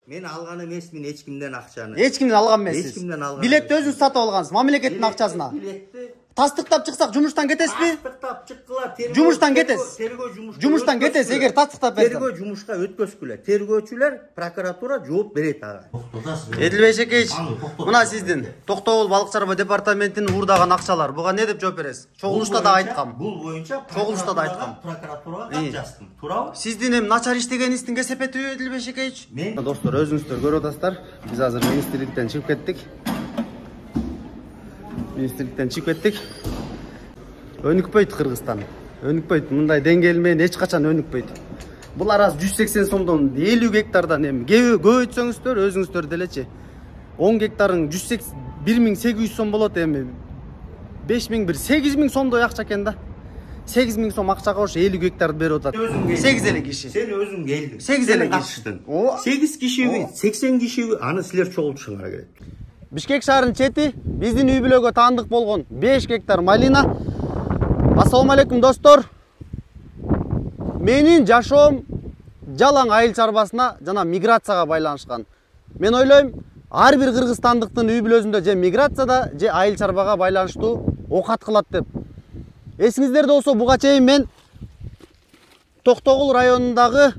Мен алган эмесмин эч кимден акчаны. Эч кимден алган эмессиз. Эч кимден алган. Билетти өзүңүз сатып алгансыз, мамлекеттин акчасына. Билетти Тастыктап чыксак жумуштан кетесизби? тастыктап чыккыла. Жумуштан кетесиз. Жумуштан кетесиз, эгер тастыктап берсем. Тергөө жумушка өткөзгүлө. Тергөөчүлөр, прокуратура жооп берет ага. Эдилбек Эшекеевич, мына сиздин Токтогул балык чарба департаментинин уурдаган акчалар. Буга не деп жооп бересиз? Чогулушта да айткам. Бул боюнча чогулушта да айткам. Прокуратурага кат жаздым. Туурабы? Сиздин эми начар иштегениңиздин кесепетиби Эдилбек Эшекеевич? Достор, өзүңүздөр көрүп атасыздар. Биз азыр министрликтен чыгып кеттик. Өнүкпөйт Кыргызстан. Өнүкпөйт. Мындай деңгээл менен эч качан өнүкпөйт. Булар аз 180 сомдон 50 гектардан эми көбөйтсөңүздөр өзүңүздөр делечи. 10 гектарың 1800 сом болот эми. 5000 бир 8000 сомдой акча экен да. 8000 сом акчага ош 50 гектарды берип атат. 8 эле киши. Сен өзүң келдиң. 8 эле киши. 8 кишиби, 80 кишиби аны силер чогултушуңар керек. Бишкек шаарынын чети биздин үй бүлөгө таандык болгон 5 гектар малина. Ассаламу алейкум достор. Менин жашоом жалаң айыл чарбасына жана миграцияга байланышкан. Мен ойлойм, ар бир кыргызстандыктын үй бүлөсүндө же миграцияда, же айыл чарбага байланыштуу окат кылат деп. Эсиңиздерде болсо, буга чейин мен Токтогул районундагы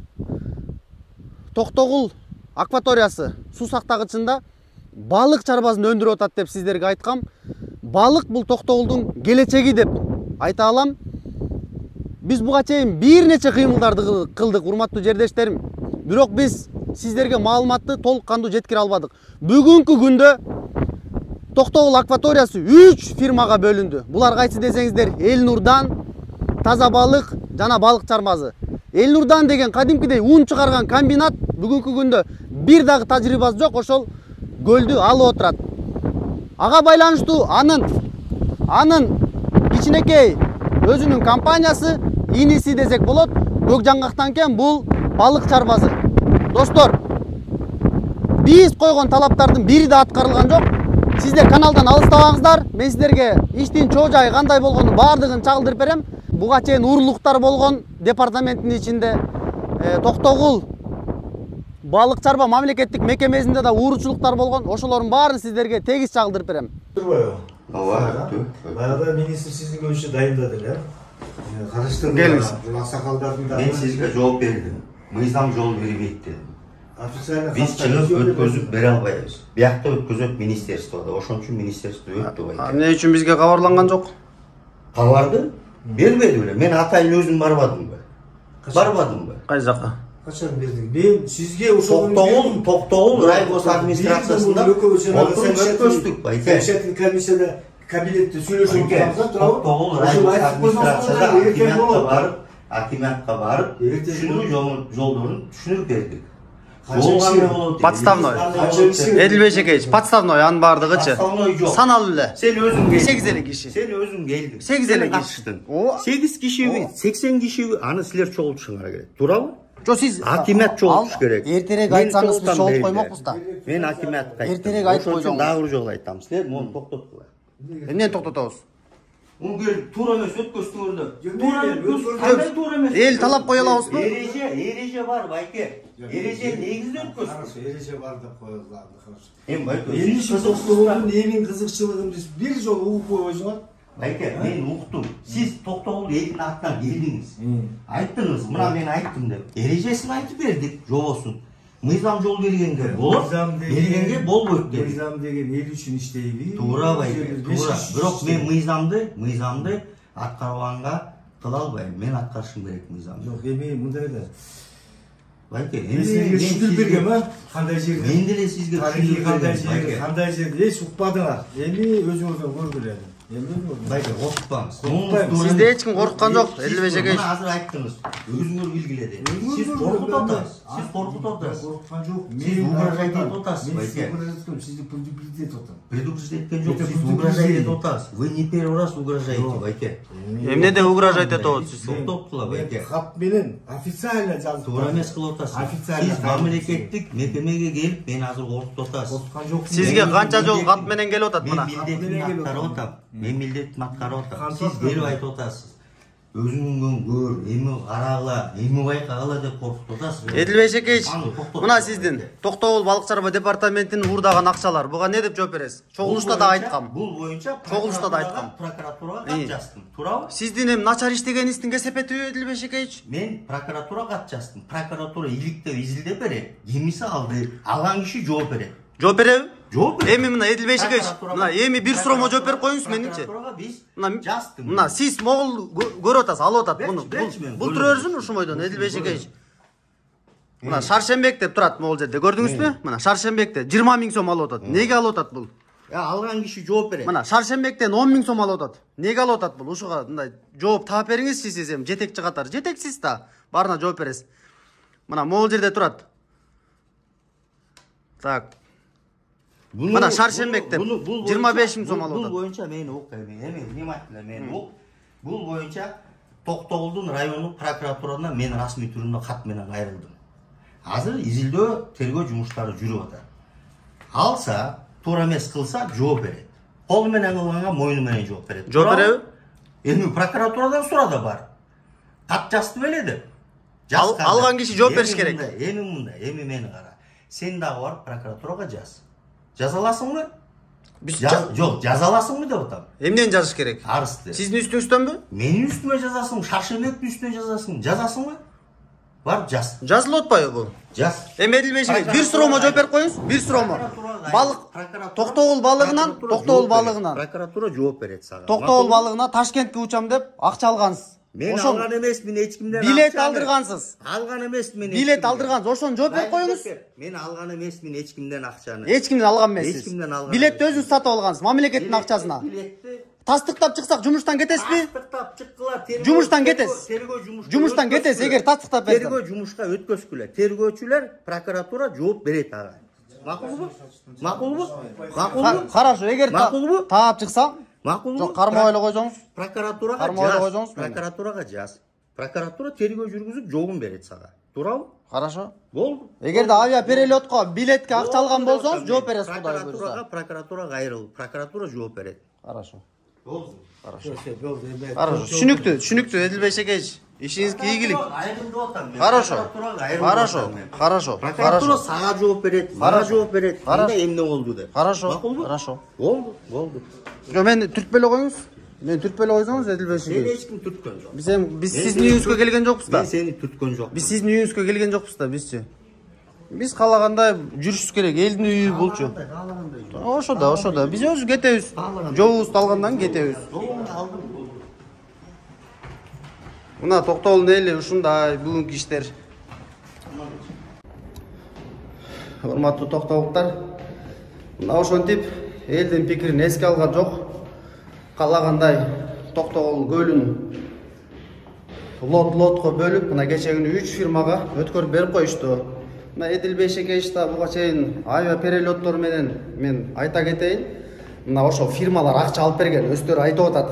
Токтогул акваториясы суу сактагычында балык чарбасын өндүрүп атат деп сиздерге айткам. Балык бул Токтогулдун келечеги деп айта алам. Биз буга чейин бир нече кыймылдарды кылдык, урматтуу жердештерим. Бирок биз сиздерге маалыматты толук кандуу жеткире албадык. Бүгүнкү күндө Токтогул акваториясы 3 фирмага бөлүндү. Булар кайсы десеңиздер, Элнурдан, Таза балык жана балык чарбасы. Элнурдан деген кадимкидей ун чыгарган комбинат бүгүнкү күндө бир дагы тажрыйбасы жок, ошол көлдү алып отурат. Ага байланыштуу анын кичинекей өзүнүн компаниясы, иниси десек болот, көк жаңгактан кен бул балык чарбасы. Достор, биз койгон талаптардын бири да аткарылган жок. Сиздер каналдан алыстабаңыздар. Мен сиздерге иштин чоо жайы кандай болгонун баардыгын чагылдырып берем. Буга чейин уурулуктар болгон департаменттин ичинде Токтогул балык чарба мамлекеттик мекемесинде да ууручулуктар болгон. Ошолордун баарын сиздерге тегиз чагылдырып берем. Турбайбы? Ооба. Баягы министр сиздин көбүнчө дайындады эле. Караштырдым. Келиңиз. Аксакалдардын да. Мен сизге жооп бердим. Мыйзам жол бербейт дедим. Официально Биз чыгып өткөзүп бере албайбыз. Биякта өткөзөт министерстводо. Ошон үчүн министерство өттү. Эмне үчүн бизге кабарланган жок? Кабарды бербеди беле. Мен атайын өзүм барбадымбы? Кайсы жака? Качан бердиң? Мен сизге ошол Токтогул райгос администрациясында өткөздүк. Бюджеттик комиссияда кабинетте сүйлөшүп турганбыз, туурабы? Токтогул райгос администрацияда акиматка барып, түшүнүү жолдорун түшүнүп бердик. Подставной. Эдилбек Эшекеевич, подставной анын бардыгычы. Саналуу эле. Сен өзүң келдиң. 8 эле киши. Сен өзүң келдиң. 8 эле киши. 8 кишиби, 80 кишиби аны силер чогултушуңар керек. Туурабы? Жо сиз Акимат чогултуш керек. Эртерээк айтсаңыз биз чогултуп коймокпуз да. Мен акиматка айттым. Эртерээк айтып койдуң. койдуңуз. Дагы бир жолу айтам. Силер муну токтоткула. Эмнени токтотобуз? Муну туура эмес өткөздүңөр да. Кандай туура эмес? Эл талап кое алабызбы? Эреже бар, байке. Эреже негизде өткөздүк. Эреже бар деп коелду. Эми байке. Эми Токтогулдун элин кызыкчылыгын биз бир жолу угуп койбойсуңар. Байке, мен уктум. Сиз Токтогул элдин атынан келдиңиз. Айттыңыз, мына мен айттым деп. Эрежесин айтып бердик, жобосун. Мыйзам жол бергенге болот, бергенге болбойт деп. Мыйзам деген эл үчүн иштейби? Туура байке, туура. Бирок мен мыйзамды аткарганга кыла албайм. Мен аткарышым керек мыйзамды. Жок, эми мындай да. Байке, Мен сизге түшүндүрүп бергем, кандай жерде? Мен деле сизге түшүндүрүп бердим. Кандай жерде эч укпадыңар. Эми өзүңөрдөн көргүлө. Байке, коркпаңыз. Сизде эч ким корккан жок, Эдилбек Эшекеевич. Азыр айттыңыз. Өзүңөр билгиледи. Сиз коркутуп атасыз. Корккан жок. Сиз угрожать этип атасыз, байке. Сизди предупредить атам. Предупредить эткен жок. Сиз угрожать этип атасыз. Вы не первый раз угрожаете, байке. Эмнеде угрожать этип атасыз? Токтоптула, байке. Кат менен официально жазып. Туура эмес кылып атасыз. Официально. Сиз мамлекеттик мекемеге келип, мен азыр коркутуп атасыз. Корккан жок. Сизге канча жол кат менен келип атат Мен мына? милдетимди аткарып атам. Мен милдетимди аткарып атам. Сиз келип айтып атасыз. өзүңдөн көр, эми карагыла, эми байкагыла деп коркутуп атасыз. Эдилбек Эшекеевич, мына сиздин Токтогул балык чарба департаментинин уурдаган акчалар. Буга не деп жооп бересиз? Чогулушта да айткам. Бул боюнча прокуратурага кат жаздым. Туурабы? Сиздин эми начар иштегениңиздин кесепетиби Эдилбек Эшекеевич? Мен прокуратурага кат жаздым. Прокуратура иликтеп изилдеп берет. Кимиси алды, алган киши жооп берет. Жооп береби? Жооп берет. Эми мына Эдилбек Эшекеевич, мына эми бир суроомо жооп берип коюңуз меничи. Прокуратурага биз Мына жаздым. Мына сиз могул көрүп атасыз, алып атат муну. Бул турөрүзүн ушумойдон Эдилбек Эшекеевич. Мына Шаршембек деп турат могул жерде. Көрдүңүзбү? Мына Шаршембекте 20 000 сом алып атат. Неге алып атат бул? Алган киши жооп берет. Мына Шаршембектен 10 000 сом алып атат. Неге алып атат бул? Ушуга мындай жооп таап бериңизчи сиз эми жетекчи катары. Жетексиз да. Баарына жооп бересиз. Мына могул жерде турат. Так. Мына Шаршембекте 25 000 сом алып атат. Бул боюнча мени ук эми внимательно мени ук. Бул боюнча Токтогулдун райондук прокуратурадан мен расмий түрүндө кат менен кайрылдым. Азыр изилдөө тергөө жумуштары жүрүп атат. Алса, туура эмес кылса жооп берет. Кол менен кылганга мойну менен жооп берет. Жооп береби? Эми прокуратурадан сурада бар. Кат жазды беле деп. Алган киши жооп бериш керек. Эми мындай, эми мени кара. Сен дагы барып прокуратурага жаз. Жаза аласыңбы? Жок, жаза аласыңбы деп атам. Эмнени жазыш керек? Арызды. Сиздин үстүңүздөнбү? Менин үстүмө жазасың, Шаршембектин үстүнө жазасың. Жазасыңбы? Барып жаз. Жазылып атпайбы бул? Жаз. Эми Эдилбек Эшекеевич, бир суроомо жооп берип коюңуз. Бир суроомо. Балык Токтогул балыгынан прокуратура жооп берет сага. Токтогул балыгына Ташкентке учам деп акча алгансыз. Мен алган эмесмин эч кимден. Билет алдыргансыз. Алган эмесмин. Билет алдыргансыз. Ошону жооп берип коюңуз. Мен алган эмесмин эч кимден акчаны. Эч кимден алган эмессиз. Эч кимден алган. Билетти өзүңүз сатып алгансыз, мамлекеттин акчасына. Билетти тастыктап чыксак жумуштан кетесизби? Тастыктап чыккыла. Жумуштан кетесиз. Жумуштан кетесиз эгер тастыктап берсем. Тергөө жумушка өткөзгүлө. Тергөөчүлөр прокуратура жооп берет ага. Макулбу? Макулбу? Макулбу? Хорошо, эгер таап чыксам, макулбу? Жок, кармабай эле койсоңуз. Прокуратурага жаз. Прокуратура тергөө жүргүзүп жообун берет сага. Туурабы? Хорошо. Болду. Эгерде авиаперелетко билетке акча алган болсоңуз, жооп бересиз Кудай буйруса. Прокуратура кайрыл. Прокуратура жооп берет. Хорошо. Болду. Хорошо. Хорошо. Түшүнүктүү Эдилбек Эшекеевич. Ишиңизге ийгилик. Айрылдып атам мен. Хорошо. Прокуратура сага жооп берет, мага жооп берет. Кандай эмне болду деп. Хорошо. Болду. Жо мен түртпөй эле коюңуз. Мен түртпөй эле койсоңуз Эдилбек Эшекеевич. Сени эч ким түрткөн жок. Биз сиздин үйүңүзгө келген жокпуз да. Мен сени түрткөн жокмун. Биз сиздин үйүңүзгө келген жокпуз да, бизчи. Биз каалагандай жүрүшүбүз керек, элдин үйү булчу. Ошо да. Биз өзү кетебиз. Жообубузду алгандан кетебиз. Мына Токтогулдун эли ушундай бүгүнкү иштер. Урматтуу токтогулдар, мына ошентип элдин пикирин эске алган жок. Каалагандай Токтогул көлүн лотко бөлүп, мына кече күнү 3 фирмага өткөрүп берип коюшту. Мына Эдилбек Эшекеевич да буга чейин авиаперелеттор менен мен айта кетейин. Мына ошо фирмалар акча алып берген, өздөрү айтып атат.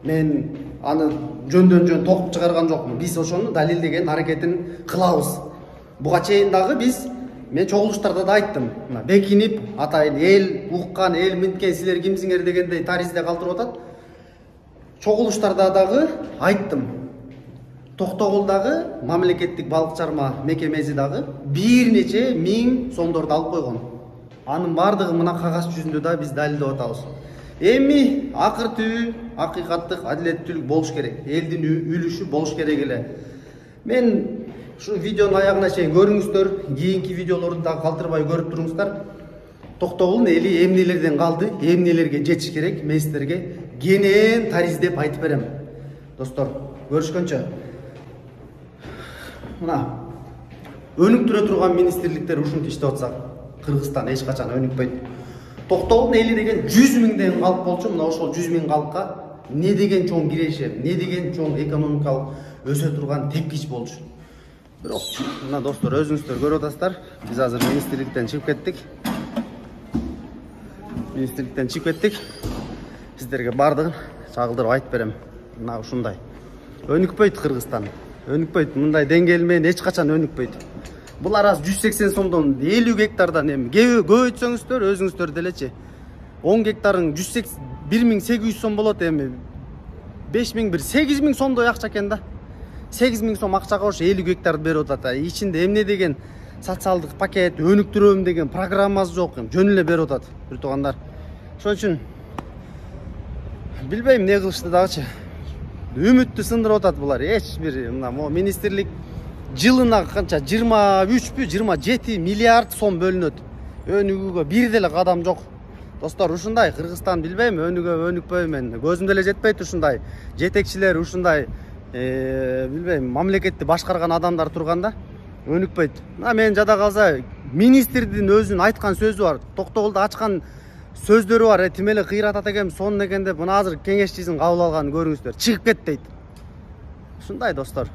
Мен аны жөндөн токуп чыгарган жокмун. Биз ошону далилдеген аракетин кылабыз. Буга чейин дагы мен чогулуштарда да айттым. Мына бекинип атайын эл уккан, эл минткен, силер кимсиңер дегендей таризде калтырып атат. Чогулуштарда дагы айттым. Токтогулдагы мамлекеттик балык чарба мекемеси дагы бир нече миң сомдорду алып койгон. Анын бардыгы мына кагаз жүзүндө да биз далилдеп атабыз. Эми акыр түбү акыйкаттык, адилеттүүлүк болуш керек. Элдин үлүшү болуш керек эле. Мен ушу видеонун аягына чейин көрүңүздөр, кийинки видеолорду да калтырбай көрүп туруңуздар. Токтогулдун эли эмнелерден калды, эмнелерге жетиш керек, мен сиздерге кенен тариздеп айтып берем. Достор, көрүшкөнчө. Мына өнүктүрө турган министрликтер ушинтип иштеп атса, Кыргызстан эч качан өнүкпөйт. Токтогулдун эли деген 100 000ден калк болчу, мына ошол 100 000 калкка не деген чоң кирешер, не деген чоң экономикалык өсө турган тепкич болчу. Бирок мына достор, өзүңүздөр көрүп атасыздар, биз азыр министрликтен чыгып кеттик. Сиздерге бардыгын чагылдырып айтып берем. Мына ушундай. Өнүкпөйт Кыргызстан. Өнүкпөйт, мындай деңгээл менен эч качан өнүкпөйт. Булар аз 180 сомдон 50 гектардан эми көбөйтсөңүздөр, өзүңүздөр делечи. 10 гектарың 1800 сом болот эми. 5000 бир 8000 сомдой акча экен да. 8000 сом акчага ошо 50 гектарды берип атат. Ичинде эмне деген социалдык пакет, өнүктүрөм деген программасы жок, жөн эле берип атат, бир туугандар. Ошон үчүн билбейм эмне кылышты дагычы. Үмүттү сындырып атат булар. Эч бир мына министрлик жылына канча 23 27 миллиард сом бөлүнөт. Өнүгүүгө бир деле кадам жок. Достор, ушундай Кыргызстан билбейм, өнүкпөйм мен. Көзүм деле жетпейт ушундай жетекчилер, ушундай билбейм, мамлекетти башкарган адамдар турганда өнүкпөйт. Мына мен жада калса министрдин өзүнүн айткан сөзү бар. Токтогулда ачкан сөздөрү бар. Тим эле кыйратат экен, сонун экен деп мына азыр кеңешчисин кабыл алганын көрүңүздөр. Чыгып кет дейт. Ушундай достор.